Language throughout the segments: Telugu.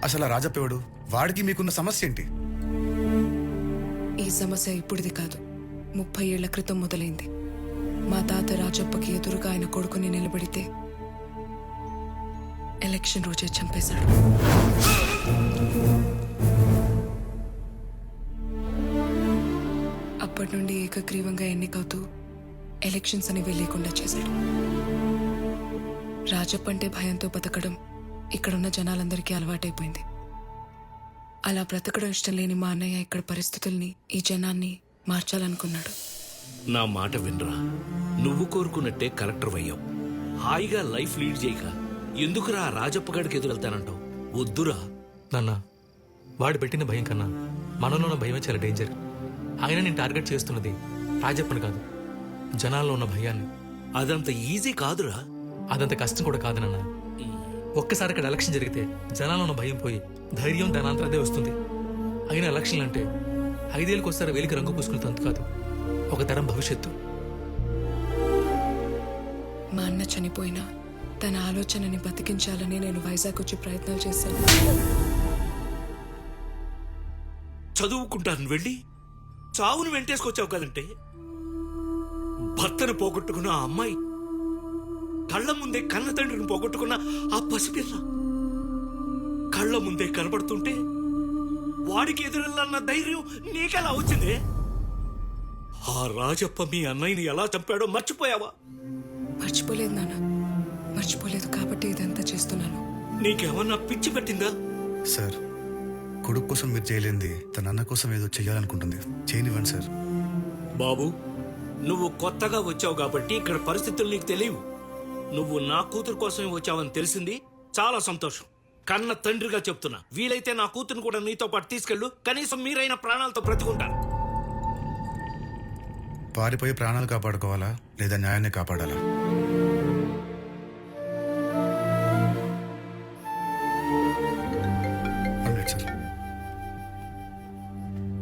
అసలు ఆ రాజప్పేవాడు, వాడికి మీకున్న సమస్య ఏంటి? ఈ సమస్య ఇప్పుడుది కాదు, 30 ఏళ్ల క్రితం మొదలైంది. మా తాత రాజప్పకి ఎదురుగా ఆయన కొడుకుని నిలబడితే ఎలక్షన్ రోజే చంపేశాడు. అప్పటి నుండి ఏకగ్రీవంగా ఎన్నికవుతూ ఎలక్షన్స్ అనేవి లేకుండా చేశాడు. రాజప్ప అంటే భయంతో బతకడం ఇక్కడున్న జనాలందరికీ అలవాటైపోయింది. అలా బ్రతకడం ఇష్టం లేని మా అన్నయ్య ఇక్కడ పరిస్థితుల్ని, ఈ జనాన్ని మార్చాలనుకున్నాడు. నా మాట వినరా, నువ్వు కోరుకున్నట్టే కలెక్టర్ అయ్యావు. హాయిగా లైఫ్ లీడ్ చేయక ఎందుకురా రాజప్ప గడికి ఎదురెళ్తానంటావు? వద్దురా నాన్న, వాడు పెట్టిన భయం కన్నా మనలో ఉన్న భయమే చాలా డేంజర్. ఆయన నేను టార్గెట్ చేస్తున్నది రాజప్పని కాదు, జనాల్లో ఉన్న భయాన్ని. అదంత ఈజీ కాదురా. అదంత కష్టం కూడా కాదు నాన్న. ఒక్కసారి ఇక్కడ ఎలక్షన్ జరిగితే జనాల్లో ఉన్న భయం పోయి ధైర్యం దానంతా అదే వస్తుంది. అయిన ఎలక్షన్లు అంటే 5 ఏళ్ళకి ఒకసారి వేలికి రంగు పూసుకునే తంతు కాదు, ఒక తరం భవిష్యత్తు. మా అన్న చనిపోయినా తన ఆలోచనని బతికించాలని నేను వైజాగ్ వచ్చి ప్రయత్నాలు చేశాను. చదువుకుంటాను వెళ్ళి చావును వెంటేసుకొచ్చావు కదంటే. భర్తను పోగొట్టుకున్న ఆ అమ్మాయి, కళ్ళ ముందే కన్న తండ్రిని పోగొట్టుకున్న ఆ పసిపిల్ల కళ్ళ ముందే కనబడుతుంటే వాడికి ఎదురెళ్ళన్న ధైర్యం నీకెలా వచ్చిందే? ఆ రాజప్ప మీ అన్నయ్యని ఎలా చంపాడో మర్చిపోయావా? మర్చిపోలేదు నాన్న, మర్చిపోలేదు కాబట్టి ఇదంతా చేస్తున్నాను. నీకేమన్నా పిచ్చి పట్టిందా? సార్, కొడుకు కోసం మీరు చేయలేంది తన అన్న కోసం ఏదో చెయ్యాలనుకుంటుంది. చేయనివ్వండి సార్. బాబు, నువ్వు కొత్తగా వచ్చావు కాబట్టి ఇక్కడ పరిస్థితులు నీకు తెలియవు. నువ్వు నా కూతురు కోసమే వచ్చావని తెలిసింది, చాలా సంతోషం. కన్న తండ్రిగా చెప్తున్నా, వీలైతే నా కూతురుని కూడా నీతో పాటు తీసుకెళ్ళు. కనీసం మీరైన ప్రాణాలతో బ్రతికుంటారు. పారిపోయి ప్రాణాలు కాపాడుకోవాలా లేదా న్యాయాన్ని కాపాడాలా? సార్,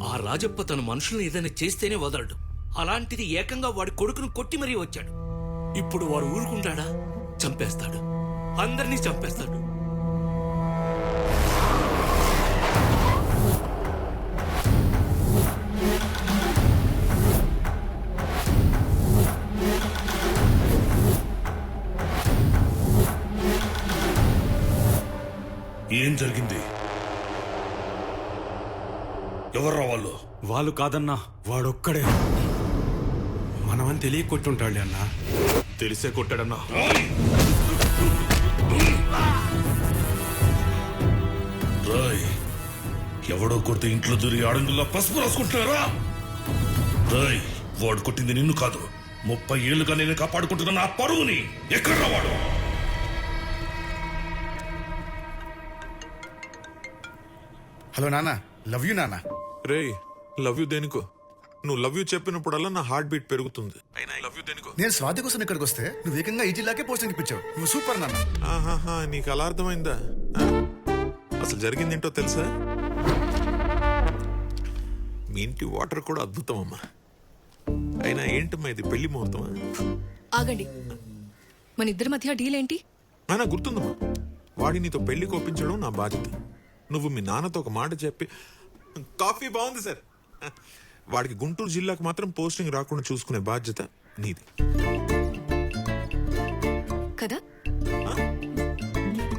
ఆ రాజప్ప తన మనుషుల్ని ఏదైనా చేస్తేనే వదలడు. అలాంటిది ఏకంగా వాడి కొడుకును కొట్టి మరీ వచ్చాడు. ఇప్పుడు వాడు ఊరుకుంటాడా? చంపేస్తాడు, అందరినీ చంపేస్తాడు. ఏం జరిగింది? ఎవర్రా వాళ్ళు? వాళ్ళు కాదన్నా, వాడొక్కడే. మనమని తెలియ కొట్టుంటాడు అన్నా. తెలిసే కొట్టాడన్నా. రాయ్, ఎవడో కొడితే ఇంట్లో దూరి ఆడంగుల్లా పసుపు రాసుకుంటున్నారా? రాయ్, వాడు కొట్టింది నిన్ను కాదు, 30 ఏళ్లుగా నేను కాపాడుకుంటున్నా నా పరువుని. ఎక్కడ్రా వాడు? హలో నాన్న, లవ్ యూ నాన్న. రే, లవ్ యూ దేనికో? నువ్వు లవ్ యూ చెప్పినప్పుడల్లా నా హార్ట్ బీట్ పెరుగుతుంది. అయినా లవ్ యూ దేనికో? నేను స్వాతి కోసం ఇక్కడికి వస్తే నువ్వు ఏకంగా ఈ జిల్లాకే పోస్టింగ్ ఇప్పించావు. నువ్వు సూపర్ నాన్న. ఆహాహా, నీకు అలా అర్థమైందా? అసలు జరిగిందేంటో తెలుసా? మీ ఇంటి వాటర్ కూడా అద్భుతం అమ్మా. అయినా ఏంటమ్మా ఇది, పెళ్లి ముహూర్తమా? ఆగండి, మన ఇద్దరి మధ్య డీల్ ఏంటి? అయినా గుర్తుందమ్మా, వాడి నీతో పెళ్లి కోపించడం నా బాధ్యత. నువ్వు మీ నాన్నతో ఒక మాట చెప్పి, కాఫీ బాగుంది సార్, వాడికి గుంటూరు జిల్లాకు మాత్రం పోస్టింగ్ రాకుండా చూసుకునే బాధ్యత నీది కదా.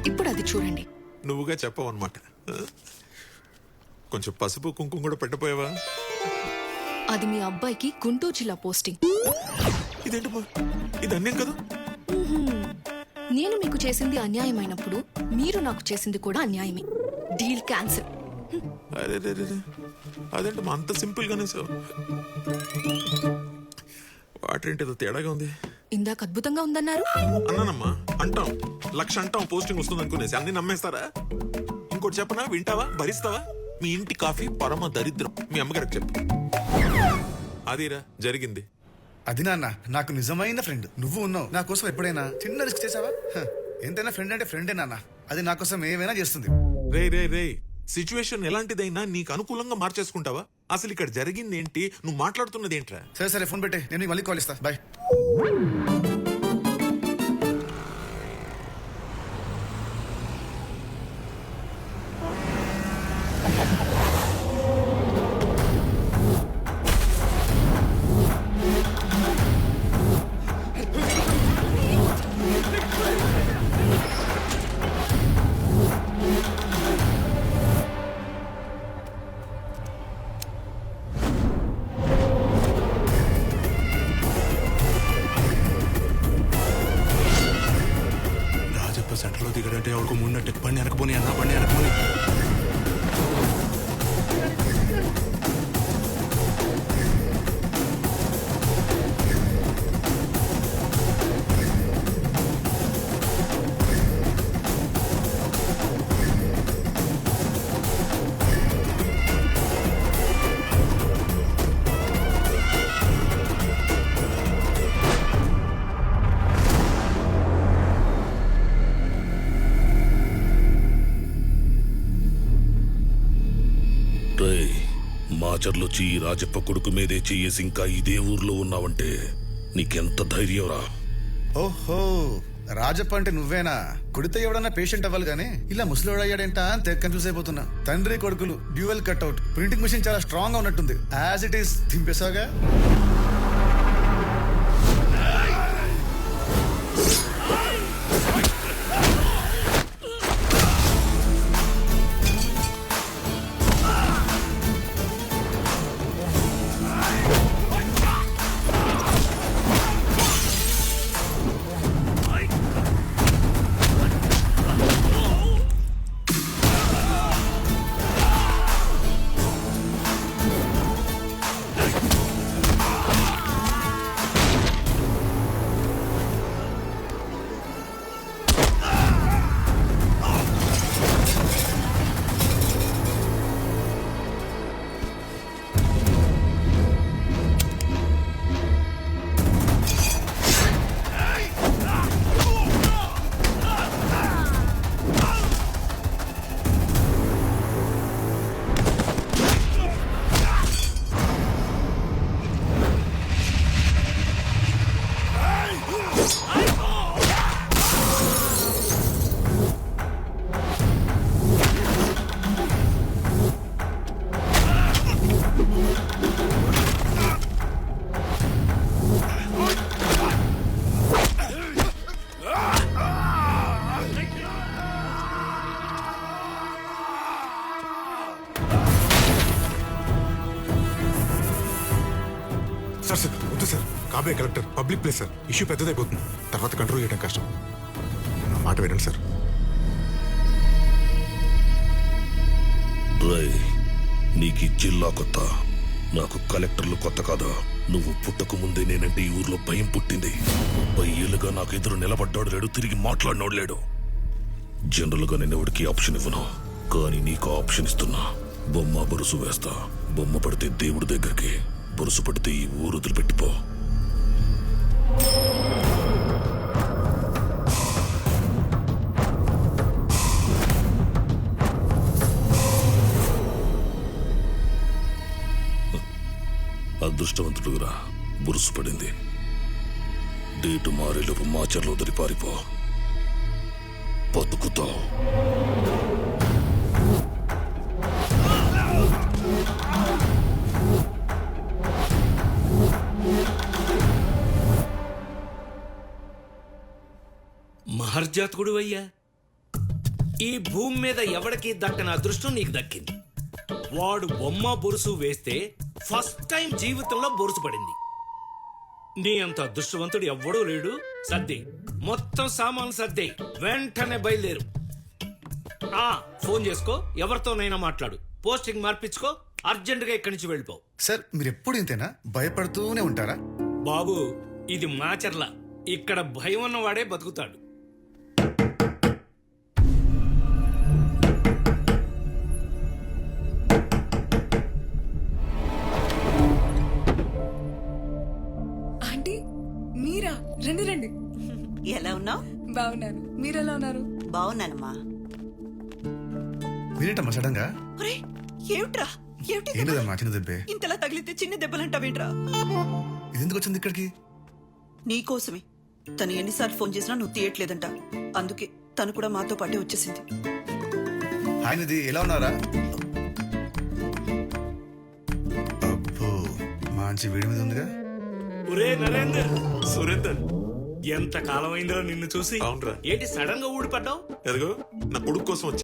ఇప్పుడు అది చూడండి. నువ్వుగా చెప్పవన్నమాట. కొంచెం పసుపు కుంకుమ కూడా పెట్టపోయావా? అది మీ అబ్బాయికి గుంటూరు జిల్లా పోస్టింగ్. ఇదేంటమ్మా, ఇది అన్యం కదా. నేను మీకు చేసింది అన్యాయమైనప్పుడు మీరు నాకు చేసింది కూడా అన్యాయమే. Deal cancel. అరే అదేంటమ్మా అంత సింపుల్ గానే సార్? వాటర్ ఏంటి తేడాగా ఉంది? ఇందాక అద్భుతంగా ఉందన్నారు. అన్నానమ్మా, అంటాం 1,00,000 అంటాం పోస్టింగ్ వస్తుంది అనుకునేసి అన్ని నమ్మేస్తారా? ఇంకోటి చెప్పనా, వింటావా, భరిస్తావా? మీ ఇంటి కాఫీ పరమ దరిద్రం. మీ అమ్మగారికి చెప్పు. అదిరా జరిగింది. అది నాన్న, నాకు నిజమైన ఫ్రెండ్ నువ్వు ఉన్నావు. నా కోసం ఎప్పుడైనా చిన్న రిస్క్ చేసావా? ఎంతైనా ఫ్రెండ్ అంటే ఫ్రెండే నాన్న. అది నా కోసం ఏమైనా చేస్తుంది. రే సిచ్యువేషన్ ఎలాంటిదైనా నీకు అనుకూలంగా మార్చేసుకుంటావా? అసలు ఇక్కడ జరిగింది ఏంటి, నువ్వు మాట్లాడుతున్నది ఏంట్రా? సరే ఫోన్ పెట్టే, నేను మళ్ళీ కాల్ ఇస్తా. బాయ్. కొడుకు మున్నట్టు బండి వెనకపోని అన్న, బండి వెనకపోని. రేయ్, మాచర్లొచ్చి ఈ రాజప్ప కొడుకు మీదే చెయ్యేసి ఇంకా ఇదే ఊర్లో ఉన్నావంటే నీకెంత ధైర్యంరా? ఓహో, రాజప్ప అంటే నువ్వేనా? కొడితే ఎవడన్నా పేషెంట్ అవ్వాలి కానీ ఇలా ముసలివాడు అయ్యాడేంటా అని తెగ కన్ఫ్యూజ్ అయిపోతున్నా. తండ్రి కొడుకులు డ్యూయల్ కట్అవుట్. ప్రింటింగ్ మిషన్ చాలా స్ట్రాంగ్ గా ఉన్నట్టుంది. యాజ్ ఇట్ ఈస్ దింపేసాగా. సార్ సార్ వద్దు సార్, కాబోయే collector, public place sir, issue పెద్దదైపోతుంది, తర్వాత కంట్రోల్ చేయడం కష్టం. నా మాట వినండి సార్. రేయ్, నీకు ఈ జిల్లా కొత్త, నాకు కలెక్టర్లు కొత్త కాదా? నువ్వు పుట్టక ముందే నేనంటే ఈ ఊర్లో భయం పుట్టింది. 30 ఏళ్ళుగా నాకు ఎదురు నిలబడ్డాడు లేడు, తిరిగి మాట్లాడినోడు లేడు. జనరల్ గా నేను ఎవరికి ఆప్షన్ ఇవ్వను, కానీ నీకు ఆప్షన్ ఇస్తున్నా. బొమ్మ బొరుసు వేస్తా. బొమ్మ పడితే దేవుడి దగ్గరికి, బొరుసు పడితే ఈ ఊరు వదిలిపెట్టిపో. అదృష్టవంతుడురా, బురుసు పడింది. డేటు మారేలోపు మాచర్లో వదిలి పారిపో, బతుకుతావు. మహర్జాతకుడు అయ్యా, ఈ భూమి మీద ఎవడికి దక్కని అదృష్టం నీకు దక్కింది. వాడు బొమ్మ బొరుసు వేస్తే ఫస్ట్ టైం జీవితంలో బొరుసు పడింది. నీ అంత అదృష్టవంతుడు ఎవ్వడూ లేడు. సర్ది, మొత్తం సామాన్లు సర్ది, వెంటనే బయలుదేరు. ఫోన్ చేసుకో, ఎవరితోనైనా మాట్లాడు, పోస్టింగ్ మార్పించుకో, అర్జెంటుగా ఇక్కడి నుంచి వెళ్ళిపో. సార్, మీరు ఎప్పుడు ఇంతేనా? భయపడుతూనే ఉంటారా? బాబు, ఇది మాచర్ల, ఇక్కడ భయం ఉన్నవాడే బతుకుతాడు. ఆంటీ, మీరా? రండి రండి. ఎలా ఉన్నావు? బాగున్నాను, మీరెలా ఉన్నారు? బాగున్నానమ్మా. మీరేంటమ్మా సడన్ గా? ఒరే, ఏమిట్రా? ఏమిటి ఏం లేదమ్మా, చిన్న దెబ్బే. ఇంతలా తగిలితే చిన్న దెబ్బలంటావేంట్రా? ఇది ఎందుకు వచ్చింది ఇక్కడికి? నీకోసమే. తను ఎన్నిసార్లు ఫోన్ చేసినా నువ్వు తీయట్లేదంట, అందుకే తను కూడా మాతో పాటే వచ్చేసింది. ఆయన ఇది ఎలా ఉన్నారా? అబ్బో, మంచి వేడి మీద ఉందిగా. ఒరే నరేందర్, సురేందర్, ఎంత కాలం అయిందిరా నిన్ను చూసి. అవునరా. ఏంటి సడన్ గా ఊడిపడ్డావు? ఎదుగో, నా కొడుకు కోసం వచ్చి